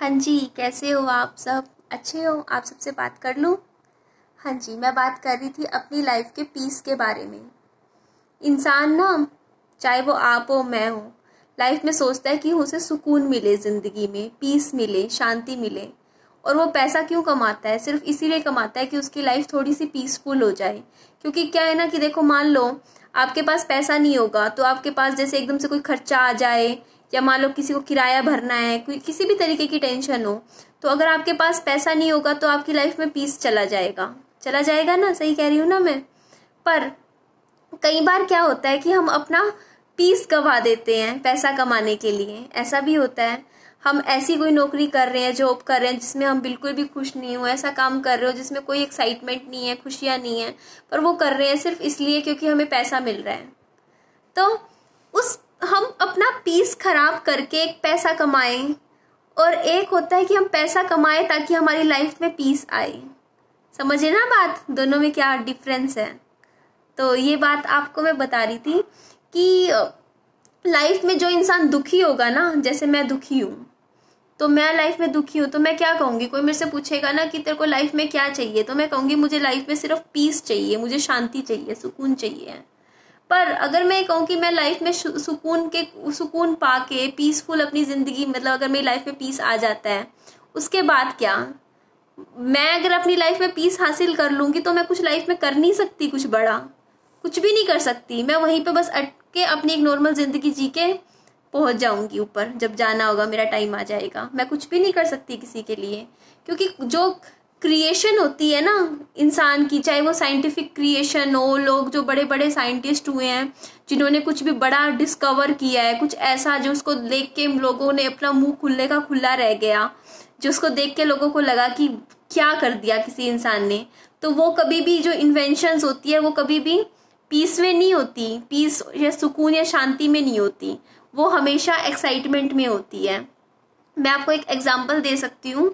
हाँ जी, कैसे हो आप सब? अच्छे हो? आप सबसे बात कर लूँ? हाँ जी, मैं बात कर रही थी अपनी लाइफ के पीस के बारे में। इंसान ना, चाहे वो आप हो मैं हो, लाइफ में सोचता है कि उसे सुकून मिले, ज़िंदगी में पीस मिले, शांति मिले। और वो पैसा क्यों कमाता है? सिर्फ इसीलिए कमाता है कि उसकी लाइफ थोड़ी सी पीसफुल हो जाए। क्योंकि क्या है ना कि देखो, मान लो आपके पास पैसा नहीं होगा तो आपके पास जैसे एकदम से कोई खर्चा आ जाए, या मान लो किसी को किराया भरना है, कोई किसी भी तरीके की टेंशन हो, तो अगर आपके पास पैसा नहीं होगा तो आपकी लाइफ में पीस चला जाएगा ना। सही कह रही हूँ ना मैं? पर कई बार क्या होता है कि हम अपना पीस गवा देते हैं पैसा कमाने के लिए। ऐसा भी होता है, हम ऐसी कोई नौकरी कर रहे हैं, जॉब कर रहे हैं जिसमें हम बिल्कुल भी खुश नहीं हो, ऐसा काम कर रहे हो जिसमें कोई एक्साइटमेंट नहीं है, खुशियां नहीं है, पर वो कर रहे हैं सिर्फ इसलिए क्योंकि हमें पैसा मिल रहा है। तो उस हम अपना पीस खराब करके एक पैसा कमाएं, और एक होता है कि हम पैसा कमाएं ताकि हमारी लाइफ में पीस आए। समझे ना बात? दोनों में क्या डिफरेंस है? तो ये बात आपको मैं बता रही थी कि लाइफ में जो इंसान दुखी होगा ना, जैसे मैं दुखी हूँ, तो मैं लाइफ में दुखी हूँ तो मैं क्या कहूँगी? कोई मेरे से पूछेगा ना कि तेरे को लाइफ में क्या चाहिए, तो मैं कहूँगी मुझे लाइफ में सिर्फ पीस चाहिए, मुझे शांति चाहिए, सुकून चाहिए। पर अगर मैं कहूँ कि मैं लाइफ में सुकून पाके पीसफुल अपनी ज़िंदगी, मतलब अगर मेरी लाइफ में पीस आ जाता है, उसके बाद क्या? मैं अगर अपनी लाइफ में पीस हासिल कर लूँगी तो मैं कुछ लाइफ में कर नहीं सकती, कुछ बड़ा कुछ भी नहीं कर सकती। मैं वहीं पे बस अटके अपनी एक नॉर्मल ज़िंदगी जी के पहुंच जाऊंगी ऊपर। जब जाना होगा, मेरा टाइम आ जाएगा, मैं कुछ भी नहीं कर सकती किसी के लिए। क्योंकि जो क्रिएशन होती है ना इंसान की, चाहे वो साइंटिफिक क्रिएशन हो, लोग जो बड़े बड़े साइंटिस्ट हुए हैं जिन्होंने कुछ भी बड़ा डिस्कवर किया है, कुछ ऐसा जो उसको देख के लोगों ने अपना मुंह खुले का खुला रह गया, जो उसको देख के लोगों को लगा कि क्या कर दिया किसी इंसान ने, तो वो कभी भी जो इन्वेंशंस होती है वो कभी भी पीस में नहीं होती, पीस या सुकून या शांति में नहीं होती, वो हमेशा एक्साइटमेंट में होती है। मैं आपको एक एग्जांपल दे सकती हूँ।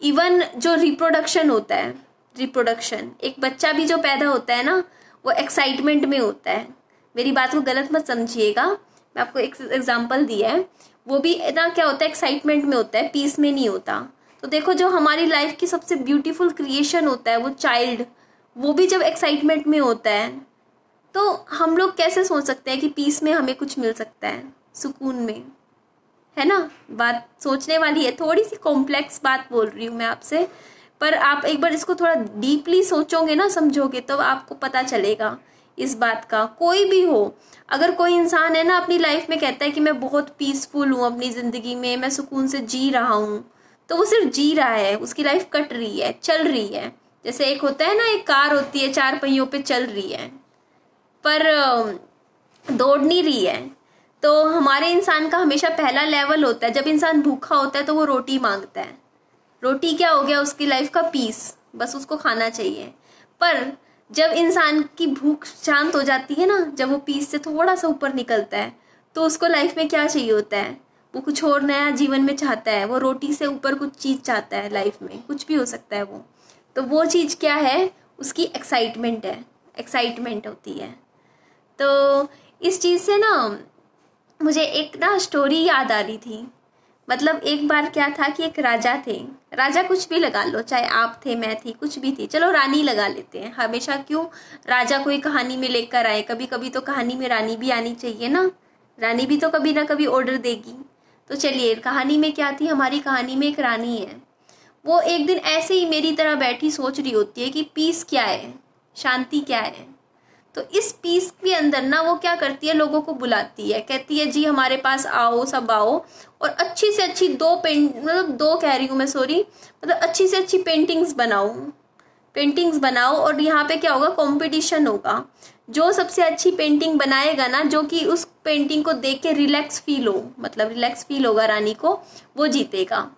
इवन जो रिप्रोडक्शन होता है, रिप्रोडक्शन, एक बच्चा भी जो पैदा होता है ना, वो एक्साइटमेंट में होता है। मेरी बात को गलत मत समझिएगा, मैं आपको एक एग्जांपल दिया है। वो भी इतना क्या होता है, एक्साइटमेंट में होता है, पीस में नहीं होता। तो देखो, जो हमारी लाइफ की सबसे ब्यूटीफुल क्रिएशन होता है, वो चाइल्ड, वो भी जब एक्साइटमेंट में होता है, तो हम लोग कैसे सोच सकते हैं कि पीस में हमें कुछ मिल सकता है, सुकून में? है ना? बात सोचने वाली है, थोड़ी सी कॉम्प्लेक्स बात बोल रही हूँ मैं आपसे, पर आप एक बार इसको थोड़ा डीपली सोचोगे ना, समझोगे, तो आपको पता चलेगा इस बात का। कोई भी हो, अगर कोई इंसान है ना अपनी लाइफ में कहता है कि मैं बहुत पीसफुल हूँ अपनी ज़िंदगी में, मैं सुकून से जी रहा हूँ, तो वो सिर्फ जी रहा है, उसकी लाइफ कट रही है, चल रही है। जैसे एक होता है ना, एक कार होती है, 4 पहियों पे चल रही है पर दौड़ नहीं रही है। तो हमारे इंसान का हमेशा पहला लेवल होता है, जब इंसान भूखा होता है तो वो रोटी मांगता है। रोटी क्या हो गया? उसकी लाइफ का पीस, बस उसको खाना चाहिए। पर जब इंसान की भूख शांत हो जाती है ना, जब वो पीस से थोड़ा सा ऊपर निकलता है, तो उसको लाइफ में क्या चाहिए होता है? वो कुछ और नया जीवन में चाहता है, वो रोटी से ऊपर कुछ चीज़ चाहता है लाइफ में, कुछ भी हो सकता है वो। तो वो चीज़ क्या है? उसकी एक्साइटमेंट है, एक्साइटमेंट होती है। तो इस चीज़ से ना मुझे एक ना स्टोरी याद आ रही थी। मतलब एक बार क्या था कि एक राजा थे। राजा कुछ भी लगा लो, चाहे आप थे, मैं थी, कुछ भी थी, चलो रानी लगा लेते हैं। हमेशा क्यों राजा कोई कहानी में लेकर आए? कभी कभी तो कहानी में रानी भी आनी चाहिए ना, रानी भी तो कभी ना कभी ऑर्डर देगी। तो चलिए, कहानी में क्या थी? हमारी कहानी में एक रानी है। वो एक दिन ऐसे ही मेरी तरह बैठी सोच रही होती है कि पीस क्या है, शांति क्या है। तो इस पीस के अंदर ना वो क्या करती है, लोगों को बुलाती है, कहती है जी हमारे पास आओ, सब आओ, और अच्छी से अच्छी दो कह रही हूँ मैं, सॉरी, मतलब अच्छी से अच्छी पेंटिंग्स बनाओ। और यहाँ पे क्या होगा? कंपटीशन होगा। जो सबसे अच्छी पेंटिंग बनाएगा ना, जो कि उस पेंटिंग को देख के रिलैक्स फील हो, मतलब रिलैक्स फील होगा रानी को, वो जीतेगा।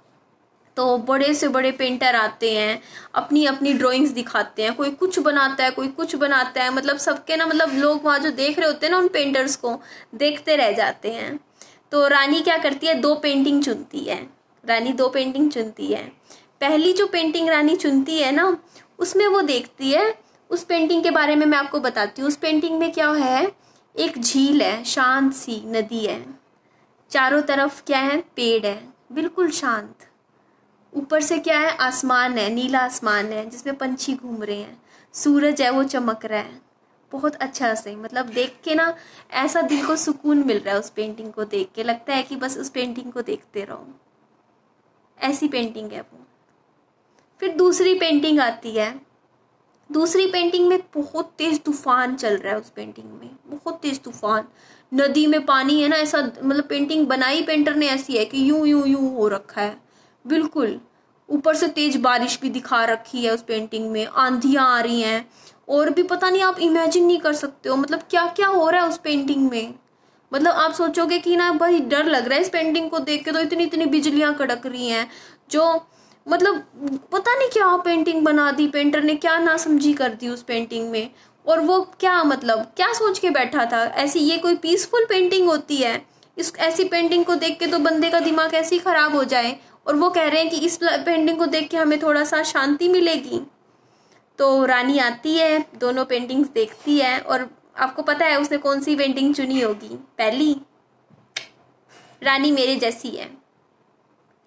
तो बड़े से बड़े पेंटर आते हैं, अपनी अपनी ड्राइंग्स दिखाते हैं, कोई कुछ बनाता है, कोई कुछ बनाता है, मतलब सबके ना, मतलब लोग वहाँ जो देख रहे होते हैं ना, उन पेंटर्स को देखते रह जाते हैं। तो रानी क्या करती है? 2 पेंटिंग चुनती है। रानी 2 पेंटिंग चुनती है। पहली जो पेंटिंग रानी चुनती है ना, उसमें वो देखती है, उस पेंटिंग के बारे में मैं आपको बताती हूँ। उस पेंटिंग में क्या है? एक झील है, शांत सी नदी है, चारों तरफ क्या है? पेड़ है, बिल्कुल शांत। ऊपर से क्या है, आसमान है, नीला आसमान है जिसमें पंछी घूम रहे हैं, सूरज है वो चमक रहा है बहुत अच्छा से, मतलब देख के ना ऐसा दिल को सुकून मिल रहा है। उस पेंटिंग को देख के लगता है कि बस उस पेंटिंग को देखते रहो, ऐसी पेंटिंग है वो। फिर दूसरी पेंटिंग आती है। दूसरी पेंटिंग में बहुत तेज तूफान चल रहा है, उस पेंटिंग में बहुत तेज तूफान, नदी में पानी है ना, ऐसा मतलब पेंटिंग बनाई पेंटर ने ऐसी है कि यूं यूं यूं हो रखा है बिल्कुल। ऊपर से तेज बारिश भी दिखा रखी है उस पेंटिंग में, आंधियां आ रही हैं, और भी पता नहीं, आप इमेजिन नहीं कर सकते हो मतलब क्या क्या हो रहा है उस पेंटिंग में। मतलब आप सोचोगे कि ना भाई डर लग रहा है इस पेंटिंग को देख के, तो इतनी इतनी बिजलियां कड़क रही हैं, जो मतलब पता नहीं क्या पेंटिंग बना दी पेंटर ने, क्या ना समझी कर दी उस पेंटिंग में। और वो क्या मतलब क्या सोच के बैठा था, ऐसी ये कोई पीसफुल पेंटिंग होती है? इस ऐसी पेंटिंग को देख के तो बंदे का दिमाग ऐसे ही खराब हो जाए, और वो कह रहे हैं कि इस पेंटिंग को देख के हमें थोड़ा सा शांति मिलेगी। तो रानी आती है, दोनों पेंटिंग्स देखती है, और आपको पता है उसने कौन सी पेंटिंग चुनी होगी? पहली, रानी मेरे जैसी है,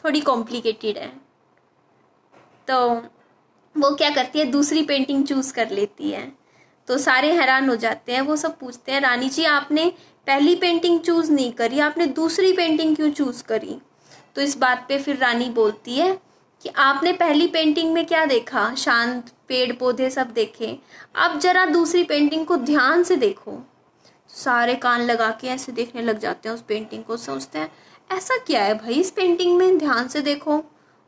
थोड़ी कॉम्प्लिकेटेड है, तो वो क्या करती है, दूसरी पेंटिंग चूज कर लेती है। तो सारे हैरान हो जाते हैं, वो सब पूछते हैं रानी जी आपने पहली पेंटिंग चूज नहीं करी, आपने दूसरी पेंटिंग क्यों चूज करी? तो इस बात पे फिर रानी बोलती है कि आपने पहली पेंटिंग में क्या देखा, शांत पेड़ पौधे सब देखे, आप जरा दूसरी पेंटिंग को ध्यान से देखो। सारे कान लगा के ऐसे देखने लग जाते हैं उस पेंटिंग को, सोचते हैं ऐसा क्या है भाई इस पेंटिंग में, ध्यान से देखो।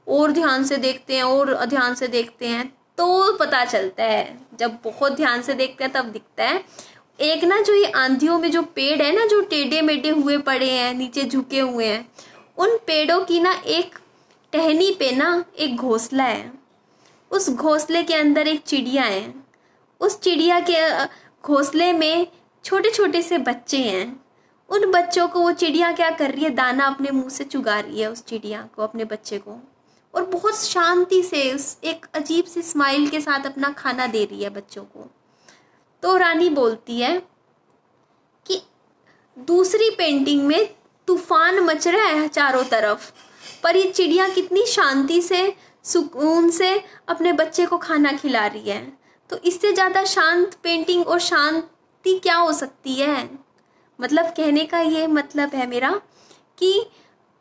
और ध्यान से देखते हैं और ध्यान से देखते हैं, तो पता चलता है, जब बहुत ध्यान से देखते हैं तब दिखता है एक ना, जो ये आंधियों में जो पेड़ है ना, जो टेढ़े मेढ़े हुए पड़े हैं, नीचे झुके हुए हैं, उन पेड़ों की ना एक टहनी पे ना एक घोंसला है, उस घोंसले के अंदर एक चिड़िया है, उस चिड़िया के घोंसले में छोटे छोटे से बच्चे हैं। उन बच्चों को वो चिड़िया क्या कर रही है, दाना अपने मुंह से चुगा रही है उस चिड़िया को, अपने बच्चे को, और बहुत शांति से उस एक अजीब सी स्माइल के साथ अपना खाना दे रही है बच्चों को। तो रानी बोलती है कि दूसरी पेंटिंग में तूफान मच रहा है चारों तरफ, पर ये चिड़िया कितनी शांति से सुकून से अपने बच्चे को खाना खिला रही है। तो इससे ज़्यादा शांत पेंटिंग और शांति क्या हो सकती है? मतलब कहने का ये मतलब है मेरा कि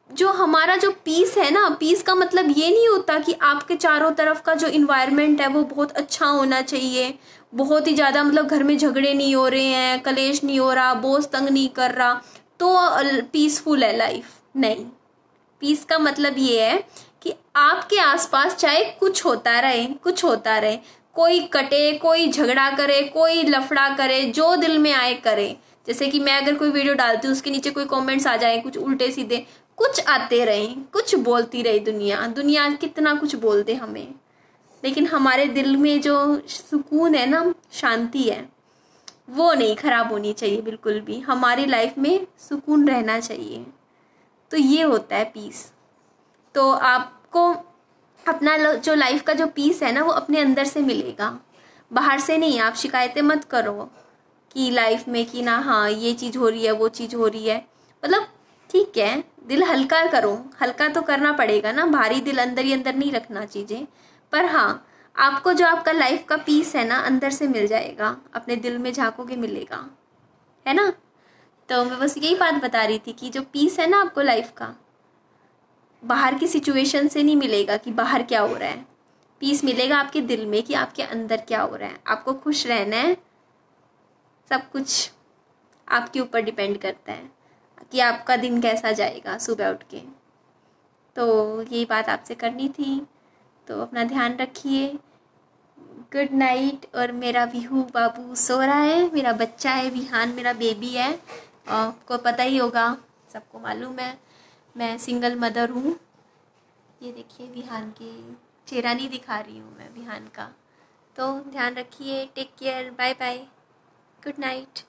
जो हमारा जो पीस है ना, पीस का मतलब ये नहीं होता कि आपके चारों तरफ का जो इन्वायरमेंट है वो बहुत अच्छा होना चाहिए, बहुत ही ज़्यादा मतलब घर में झगड़े नहीं हो रहे हैं, कलेश नहीं हो रहा, बॉस तंग नहीं कर रहा, तो पीसफुल है लाइफ। नहीं, पीस का मतलब ये है कि आपके आसपास चाहे कुछ होता रहे, कुछ होता रहे, कोई कटे, कोई झगड़ा करे, कोई लफड़ा करे, जो दिल में आए करे। जैसे कि मैं अगर कोई वीडियो डालती हूँ उसके नीचे कोई कमेंट्स आ जाए कुछ उल्टे सीधे, कुछ आते रहे, कुछ बोलती रही दुनिया कितना कुछ बोल दे हमें, लेकिन हमारे दिल में जो सुकून है ना, शांति है, वो नहीं खराब होनी चाहिए बिल्कुल भी। हमारी लाइफ में सुकून रहना चाहिए, तो ये होता है पीस। तो आपको अपना जो लाइफ का जो पीस है ना, वो अपने अंदर से मिलेगा, बाहर से नहीं। आप शिकायतें मत करो कि लाइफ में कि ना हाँ ये चीज़ हो रही है, वो चीज़ हो रही है, मतलब ठीक है, दिल हल्का करो, हल्का तो करना पड़ेगा ना, भारी दिल अंदर ही अंदर नहीं रखना चीज़ें। पर हाँ, आपको जो आपका लाइफ का पीस है ना, अंदर से मिल जाएगा, अपने दिल में झाँकोगे मिलेगा, है ना। तो मैं बस यही बात बता रही थी कि जो पीस है ना आपको लाइफ का, बाहर की सिचुएशन से नहीं मिलेगा कि बाहर क्या हो रहा है, पीस मिलेगा आपके दिल में कि आपके अंदर क्या हो रहा है। आपको खुश रहना है, सब कुछ आपके ऊपर डिपेंड करता है कि आपका दिन कैसा जाएगा सुबह उठ के। तो यही बात आपसे करनी थी, तो अपना ध्यान रखिए, गुड नाइट। और मेरा विहू बाबू सो रहा है, मेरा बच्चा है विहान, मेरा बेबी है, आपको पता ही होगा, सबको मालूम है मैं सिंगल मदर हूँ। ये देखिए विहान के चेहरा नहीं दिखा रही हूँ मैं विहान का। तो ध्यान रखिए, take care, bye bye, good night.